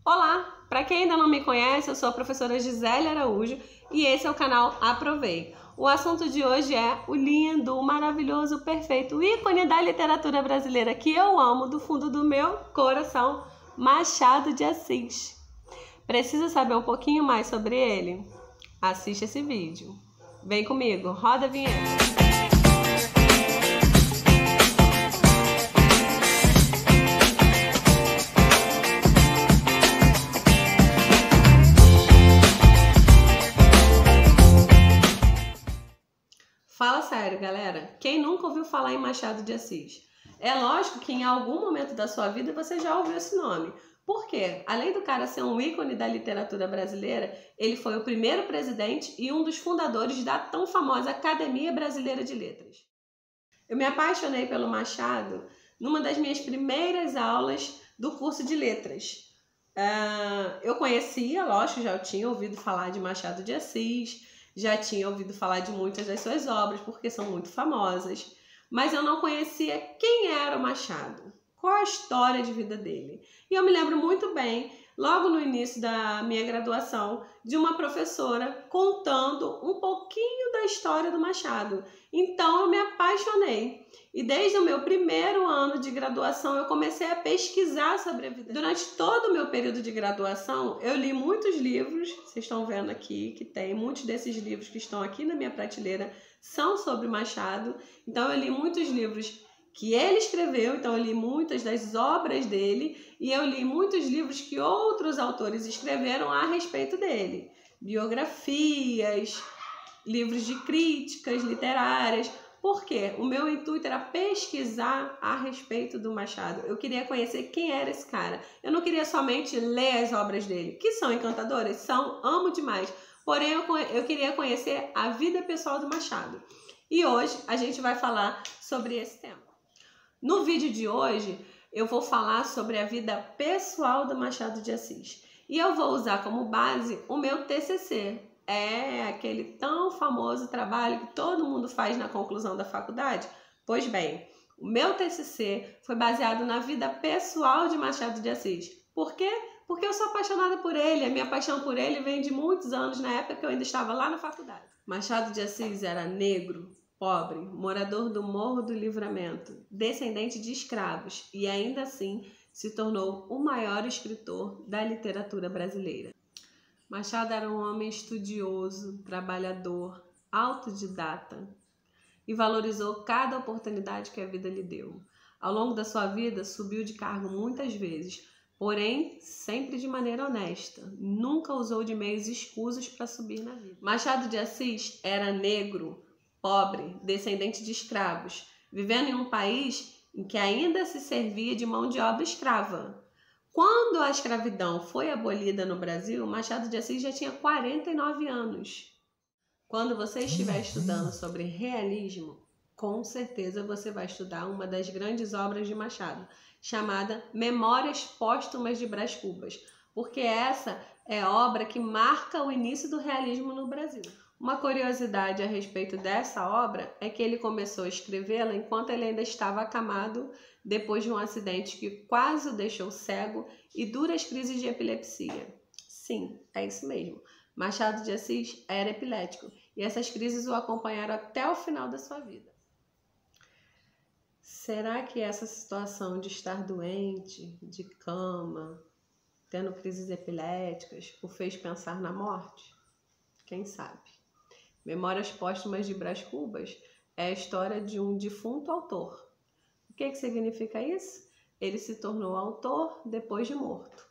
Olá! Para quem ainda não me conhece, eu sou a professora Gisele Araújo e esse é o canal Aprovei. O assunto de hoje é o lindo, o maravilhoso, o perfeito, o ícone da literatura brasileira que eu amo do fundo do meu coração, Machado de Assis. Precisa saber um pouquinho mais sobre ele? Assiste esse vídeo. Vem comigo, roda a vinheta. Fala sério, galera. Quem nunca ouviu falar em Machado de Assis? É lógico que em algum momento da sua vida você já ouviu esse nome. Por quê? Além do cara ser um ícone da literatura brasileira, ele foi o primeiro presidente e um dos fundadores da tão famosa Academia Brasileira de Letras. Eu me apaixonei pelo Machado numa das minhas primeiras aulas do curso de letras. Eu conhecia, lógico, já tinha ouvido falar de Machado de Assis, já tinha ouvido falar de muitas das suas obras, porque são muito famosas, mas eu não conhecia quem era o Machado, qual a história de vida dele. E eu me lembro muito bem, logo no início da minha graduação, de uma professora contando um pouquinho da história do Machado. Então eu me apaixonei. E desde o meu primeiro ano de graduação eu comecei a pesquisar sobre a vida. Durante todo o meu período de graduação eu li muitos livros, vocês estão vendo aqui que tem muitos desses livros que estão aqui na minha prateleira são sobre Machado. Então eu li muitos livros que ele escreveu, então eu li muitas das obras dele e eu li muitos livros que outros autores escreveram a respeito dele. Biografias, livros de críticas literárias. Por quê? O meu intuito era pesquisar a respeito do Machado. Eu queria conhecer quem era esse cara. Eu não queria somente ler as obras dele, que são encantadoras, são, amo demais. Porém, eu queria conhecer a vida pessoal do Machado. E hoje a gente vai falar sobre esse tema. No vídeo de hoje, eu vou falar sobre a vida pessoal do Machado de Assis. E eu vou usar como base o meu TCC. É aquele tão famoso trabalho que todo mundo faz na conclusão da faculdade? Pois bem, o meu TCC foi baseado na vida pessoal de Machado de Assis. Por quê? Porque eu sou apaixonada por ele. A minha paixão por ele vem de muitos anos, na época que eu ainda estava lá na faculdade. Machado de Assis era negro, pobre, morador do Morro do Livramento, descendente de escravos e ainda assim se tornou o maior escritor da literatura brasileira. Machado era um homem estudioso, trabalhador, autodidata e valorizou cada oportunidade que a vida lhe deu. Ao longo da sua vida, subiu de cargo muitas vezes, porém sempre de maneira honesta. Nunca usou de meios escusos para subir na vida. Machado de Assis era negro, pobre, descendente de escravos, vivendo em um país em que ainda se servia de mão de obra escrava. Quando a escravidão foi abolida no Brasil, Machado de Assis já tinha 49 anos. Quando você estiver estudando sobre realismo, com certeza você vai estudar uma das grandes obras de Machado, chamada Memórias Póstumas de Brás Cubas, porque essa é a obra que marca o início do realismo no Brasil. Uma curiosidade a respeito dessa obra é que ele começou a escrevê-la enquanto ele ainda estava acamado depois de um acidente que quase o deixou cego e duras crises de epilepsia. Sim, é isso mesmo. Machado de Assis era epilético e essas crises o acompanharam até o final da sua vida. Será que essa situação de estar doente, de cama, tendo crises epiléticas, o fez pensar na morte? Quem sabe? Memórias Póstumas de Brás Cubas é a história de um defunto autor. O que significa isso? Ele se tornou autor depois de morto.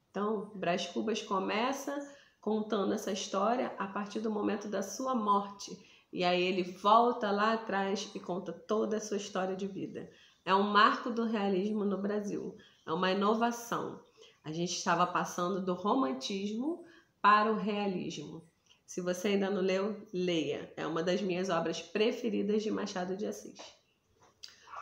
Então, Brás Cubas começa contando essa história a partir do momento da sua morte. E aí ele volta lá atrás e conta toda a sua história de vida. É um marco do realismo no Brasil. É uma inovação. A gente estava passando do romantismo para o realismo. Se você ainda não leu, leia. É uma das minhas obras preferidas de Machado de Assis.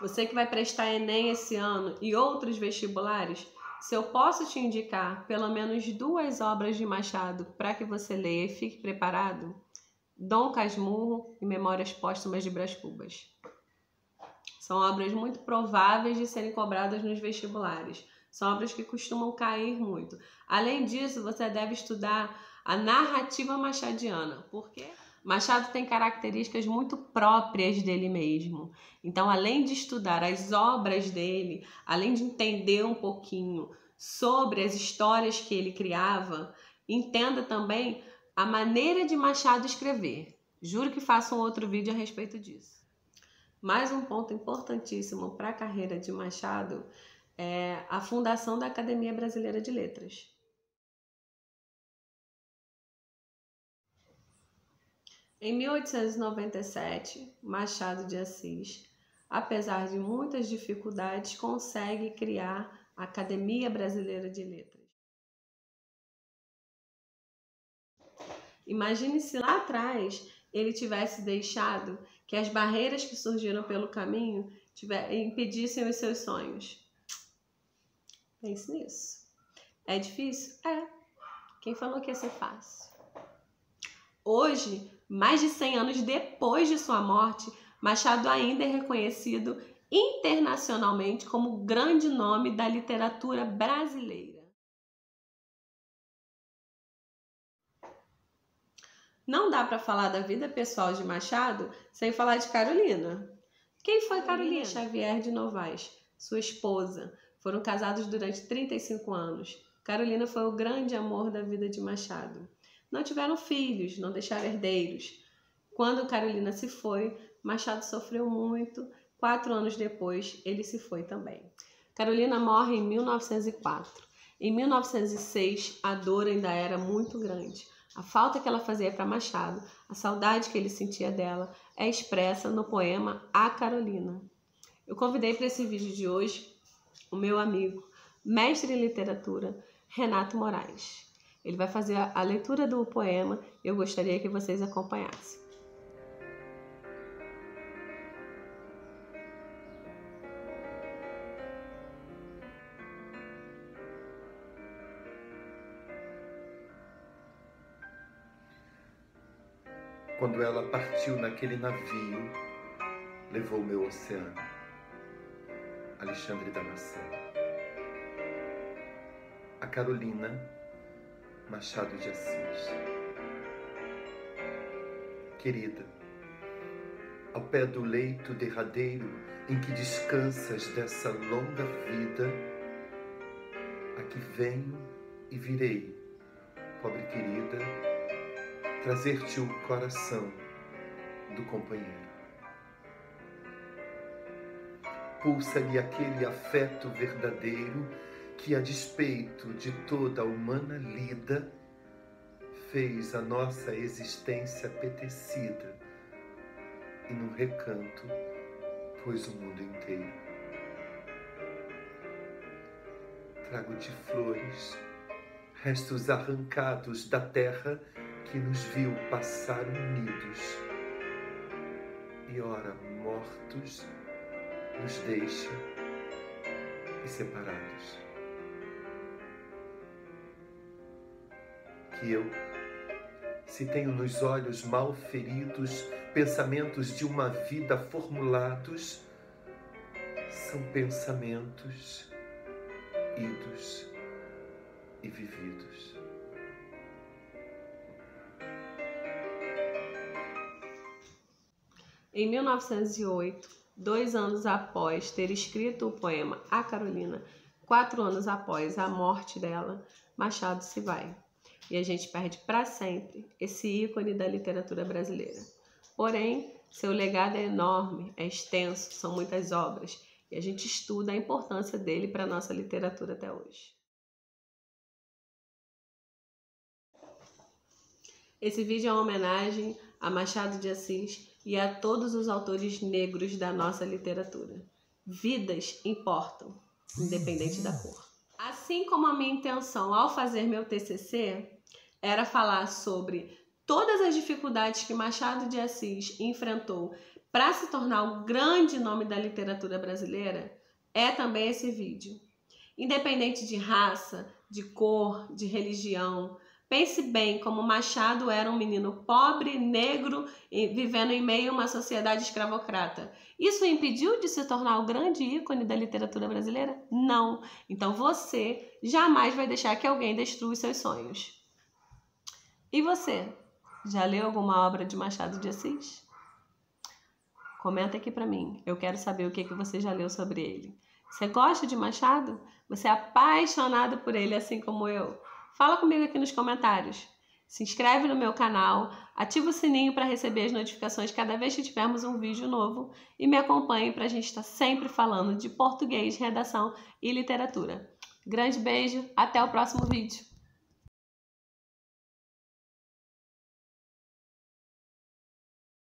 Você que vai prestar Enem esse ano e outros vestibulares, se eu posso te indicar pelo menos 2 obras de Machado para que você leia e fique preparado, Dom Casmurro e Memórias Póstumas de Brás Cubas. São obras muito prováveis de serem cobradas nos vestibulares. São obras que costumam cair muito. Além disso, você deve estudar a narrativa machadiana, porque Machado tem características muito próprias dele mesmo. Então, além de estudar as obras dele, além de entender um pouquinho sobre as histórias que ele criava, entenda também a maneira de Machado escrever. Juro que faço um outro vídeo a respeito disso. Mais um ponto importantíssimo para a carreira de Machado é a fundação da Academia Brasileira de Letras. Em 1897, Machado de Assis, apesar de muitas dificuldades, consegue criar a Academia Brasileira de Letras. Imagine se lá atrás ele tivesse deixado que as barreiras que surgiram pelo caminho impedissem os seus sonhos. Pense nisso. É difícil? É. Quem falou que ia ser fácil? Hoje, mais de 100 anos depois de sua morte, Machado ainda é reconhecido internacionalmente como grande nome da literatura brasileira. Não dá para falar da vida pessoal de Machado sem falar de Carolina. Quem foi Carolina Xavier de Novaes? Sua esposa. Foram casados durante 35 anos. Carolina foi o grande amor da vida de Machado. Não tiveram filhos, não deixaram herdeiros. Quando Carolina se foi, Machado sofreu muito. 4 anos depois, ele se foi também. Carolina morre em 1904. Em 1906, a dor ainda era muito grande. A falta que ela fazia para Machado, a saudade que ele sentia dela, é expressa no poema A Carolina. Eu convidei para esse vídeo de hoje o meu amigo, mestre em literatura, Renato Moraes. Ele vai fazer a leitura do poema e eu gostaria que vocês acompanhassem. Quando ela partiu naquele navio, levou meu oceano. Alexandre Damasceno. A Carolina, Machado de Assis. Querida, ao pé do leito derradeiro em que descansas dessa longa vida, aqui venho e virei, pobre querida, trazer-te o coração do companheiro. Pulsa-lhe aquele afeto verdadeiro que, a despeito de toda a humana lida, fez a nossa existência apetecida e num recanto pôs o mundo inteiro. Trago-te flores, restos arrancados da terra que nos viu passar unidos e ora mortos nos deixa e separados. Que eu, se tenho nos olhos mal feridos pensamentos de uma vida formulados, são pensamentos idos e vividos. Em 1908, 2 anos após ter escrito o poema A Carolina, 4 anos após a morte dela, Machado se vai. E a gente perde para sempre esse ícone da literatura brasileira. Porém, seu legado é enorme, é extenso, são muitas obras, e a gente estuda a importância dele para a nossa literatura até hoje. Esse vídeo é uma homenagem a Machado de Assis e a todos os autores negros da nossa literatura. Vidas importam, independente da cor. Assim como a minha intenção ao fazer meu TCC era falar sobre todas as dificuldades que Machado de Assis enfrentou para se tornar o grande nome da literatura brasileira, é também esse vídeo. Independente de raça, de cor, de religião, Pense bem como Machado era um menino pobre, negro, vivendo em meio a uma sociedade escravocrata. Isso o impediu de se tornar o grande ícone da literatura brasileira? Não. Então você jamais vai deixar que alguém destrua os seus sonhos. E você? Já leu alguma obra de Machado de Assis? Comenta aqui pra mim. Eu quero saber o que você já leu sobre ele. Você gosta de Machado? Você é apaixonado por ele assim como eu? Fala comigo aqui nos comentários. Se inscreve no meu canal, ativa o sininho para receber as notificações cada vez que tivermos um vídeo novo e me acompanhe para a gente estar sempre falando de português, redação e literatura. Grande beijo, até o próximo vídeo.